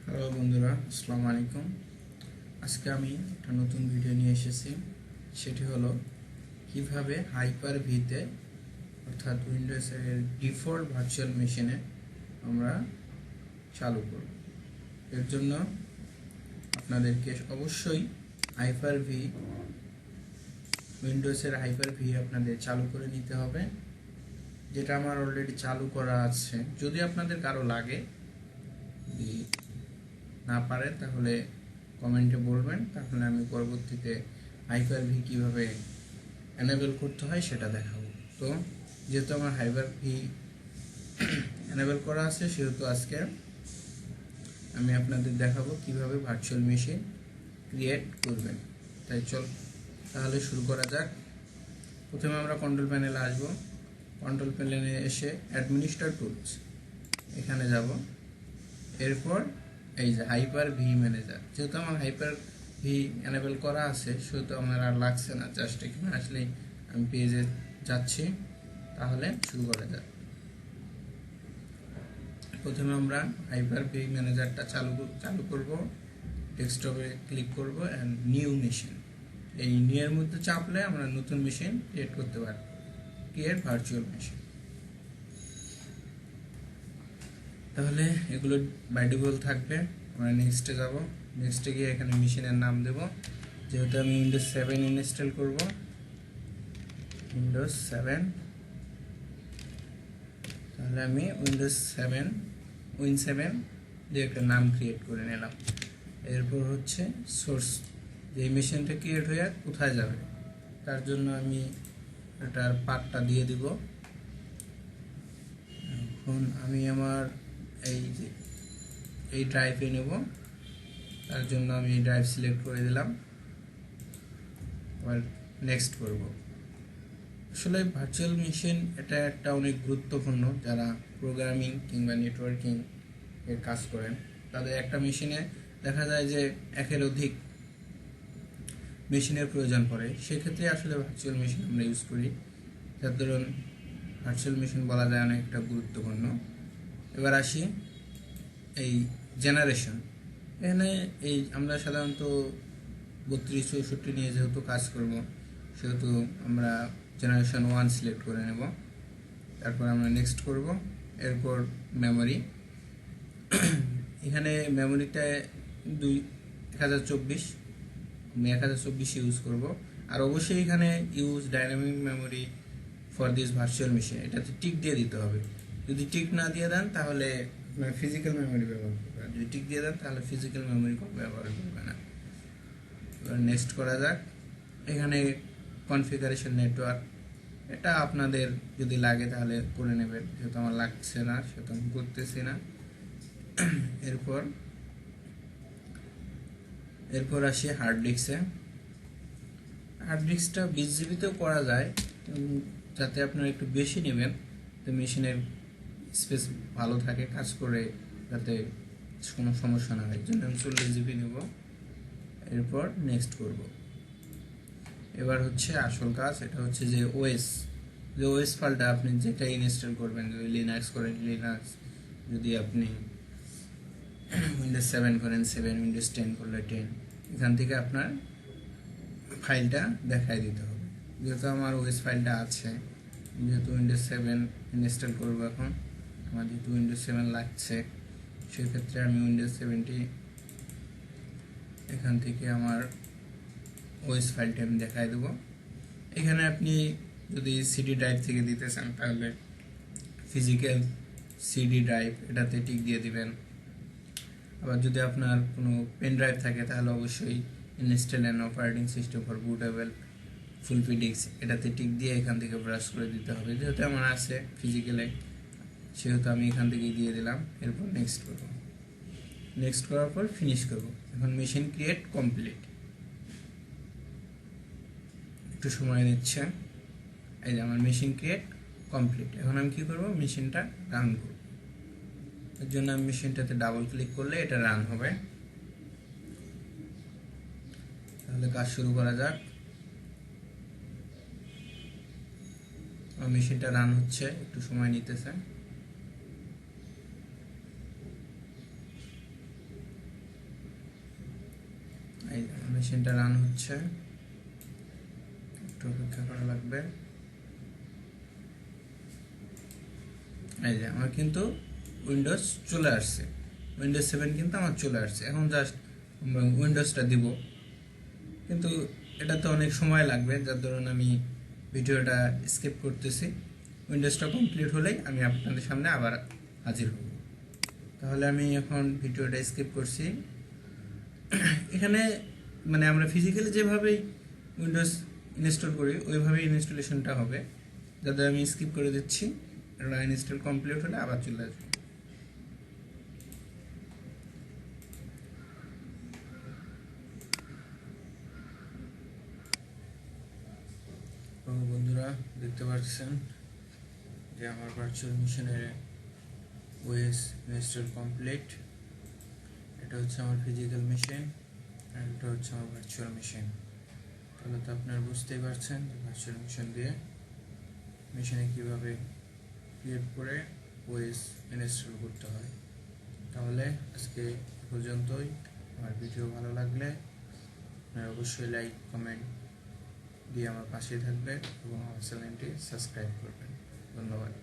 Hello বন্ধুরা, আসসালামু আলাইকুম। আজকে আমি একটা নতুন ভিডিও নিয়ে এসেছি। সেটি হলো কিভাবে হাইপার ভিতে অর্থাৎ উইন্ডোজের ডিফল্ট ভার্চুয়াল মেশিনে আমরা চালু করব। এর জন্য আপনাদেরকে অবশ্যই হাইপার ভি উইন্ডোজের হাইপার ভি আপনাদের চালু করে নিতে হবে, যেটা আমার অলরেডি চালু করা আছে। যদি আপনাদের কারো লাগে, যদি না পারে তাহলে কমেন্টে বলবেন, তাহলে আমি পরবর্তীতে হাইপার ভি কীভাবে এনেবল করতে হয় সেটা দেখাবো। তো যেহেতু আমার হাইপার ভি এনেবল করা আছে, সেহেতু আজকে আমি আপনাদের দেখাবো কিভাবে ভার্চুয়াল মেশিন ক্রিয়েট করবেন। তাহলে শুরু করা যাক। প্রথমে আমরা কন্ট্রোল প্যানেলে আসব। কন্ট্রোল প্যানেলে এসে অ্যাডমিনিস্ট্রেটর টুলস এখানে যাব। এরপর এই যে হাইপার ভি ম্যানেজার, যেহেতু আমার হাইপার ভি এনেবল করা আছে সেহেতু আমার আর লাগছে না। জাস্ট এখানে আসলেই আমি পেজে যাচ্ছি। তাহলে শুরু করা যাক। প্রথমে আমরা হাইপার ভি ম্যানেজারটা চালু করব। ডেস্কটপে ক্লিক করব অ্যান্ড নিউ মেশিন। এই নিউ এর মধ্যে চাপলে আমরা নতুন মেশিন ক্রিয়েট করতে পারব। Create virtual machine. তাহলে এগুলো বাই ডিফল্ট থাকবে। আমরা নেক্সটে যাব। নেক্সটে গিয়ে এখানে মেশিনের নাম দেব। যেহেতু আমি উইন্ডোজ 7 ইনস্টল করব, উইন্ডোজ 7, তাহলে আমি উইন্ডোজ 7 দিয়ে একটা নাম ক্রিয়েট করে নিলাম। এরপর হচ্ছে সোর্স, যে মেশিনটা ক্রিয়েট হয়ে কোথায় যাবে তার জন্য আমি এটার পাথটা দিয়ে দিব। এখন আমি আমার এই ড্রাইভে নেব, তার জন্য আমি ড্রাইভ সিলেক্ট করে দিলাম। আবার নেক্সট করব। আসলে ভার্চুয়াল মেশিন এটা একটা অনেক গুরুত্বপূর্ণ। যারা প্রোগ্রামিং কিংবা নেটওয়ার্কিং এর কাজ করেন, তাদের একটা মেশিনে দেখা যায় যে একের অধিক মেশিনের প্রয়োজন পড়ে। সেক্ষেত্রে আসলে ভার্চুয়াল মেশিন আমরা ইউজ করি। যার ধরুন ভার্চুয়াল মেশিন বলা যায় অনেকটা গুরুত্বপূর্ণ। এবার আসি এই জেনারেশন। এখানে আমরা সাধারণত 3264 নিয়ে যেহেতু কাজ করব, সেহেতু আমরা জেনারেশন 1 সিলেক্ট করে নেব। তারপর আমরা নেক্সট করব। এরপর মেমোরি, এখানে মেমোরিটা 1024, আমি 1024 ইউজ করব। আর অবশ্যই এখানে use dynamic memory for this virtual machine, এটাতে টিক দিয়ে দিতে হবে। যদি টিক না দিয়ে দেন তাহলে আপনার ফিজিক্যাল মেমোরি ব্যবহার করবে, আর যদি টিক দিয়ে দেন তাহলে ফিজিক্যাল মেমোরি ব্যবহার করবে না। এবার নেক্সট করা যাক। এখানে কনফিগারেশন নেটওয়ার্ক, এটা আপনাদের যদি লাগে তাহলে করে নেবেন, যেহেতু আমার লাগছে না সেহেতু আমি করতেছি না। এরপর আসি হার্ড ডিস্কে। হার্ড ডিস্কটা 20 জিবিতেও করা যায়, যাতে আপনারা একটু বেশি নেবেন, তো মেশিনের স্পেস ভালো থাকে, কাজ করে যাতে কোনো সমস্যা না হয়। জন্য আমি 40 জিবি নেব। এরপর নেক্সট করব। এবার হচ্ছে আসল কাজ, এটা হচ্ছে যে ওএস ফাইলটা আপনি যেটা ইনস্টল করবেন, যদি লিনাক্স করেন লিনাক্স, যদি আপনি উইন্ডোজ 7 করেন 7, উইন্ডোজ 10 করলে 10, এখান থেকে আপনার ফাইলটা দেখাই দিতে হবে। যেহেতু আমার ওএস ফাইলটা আছে, যেহেতু উইন্ডোজ 7 ইনস্টল করবো এখন, আমার যেহেতু উইন্ডোজ 7 লাগছে, সেক্ষেত্রে আমি উইন্ডোজ 7টি এখান থেকে আমার ওএস ফাইলটি আমি দেখাই দেবো। এখানে আপনি যদি সিডি ড্রাইভ থেকে দিতে চান তাহলে ফিজিক্যাল সিডি ড্রাইভ এটাতে টিক দিয়ে দিবেন। আবার যদি আপনার কোনো পেন ড্রাইভ থাকে তাহলে অবশ্যই install and operating system for bootable floppy disk, এটাতে টিক দিয়ে এখান থেকে ব্রাশ করে দিতে হবে। যেহেতু আমার আছে ফিজিক্যালে, সেহেতু আমি এখান থেকেই দিয়ে দিলাম। এরপর নেক্সট করব। নেক্সট করার পর ফিনিশ করব। এখন মেশিন ক্রিয়েট কমপ্লিট। একটু সময় নিচ্ছে। এই যে আমার মেশিন ক্রিয়েট কমপ্লিট। এখন আমি কি করব, মেশিনটা রান করব। এর জন্য আমি মেশিনটাতে ডাবল ক্লিক করলে এটা রান হবে। তাহলে কাজ শুরু করা যাক। মেশিনটা রান হচ্ছে, একটু সময় নিতেছে। মেশিনটা রান হচ্ছে, একটু অপেক্ষা করা লাগবে। এই যে আমার কিন্তু উইন্ডোজ চলে আসছে, উইন্ডোজ 7 কিন্তু আমার চলে আসছে। এখন জাস্ট উইন্ডোজটা দিব, কিন্তু এটাতে অনেক সময় লাগবে, যার ধরুন আমি ভিডিওটা স্কিপ করতেছি। উইন্ডোজটা কমপ্লিট হলেই আমি আপনাদের সামনে আবার হাজির হব। তাহলে আমি এখন ভিডিওটা স্কিপ করছি। এখানে মানে আমরা ফিজিক্যালি যেভাবেই উইন্ডোজ ইনস্টল করি ওইভাবেই ইনস্টলেশনটা হবে, যাতে আমি স্কিপ করে দিচ্ছি। এটা ইনস্টল কমপ্লিট হলে আবার চলে আসবে। বন্ধুরা দেখতে পাচ্ছেন যে আমার ভার্চুয়াল মেশিনের ওএস ইনস্টল কমপ্লিট। এটা হচ্ছে আমার ফিজিক্যাল মেশিন আর এটা হচ্ছে আমার ভার্চুয়াল মেশিন। তাহলে তো আপনারা বুঝতেই পারছেন যে ভার্চুয়াল মেশিন দিয়ে মেশিনে কীভাবে ক্রিয়েট করে ওএস ইনস্টল করতে হয়। তাহলে আজকে পর্যন্তই। আমার ভিডিও ভালো লাগলে আপনারা অবশ্যই লাইক কমেন্ট দিয়ে আমার পাশে থাকবেন এবং আমার চ্যানেলটি সাবস্ক্রাইব করবেন। ধন্যবাদ।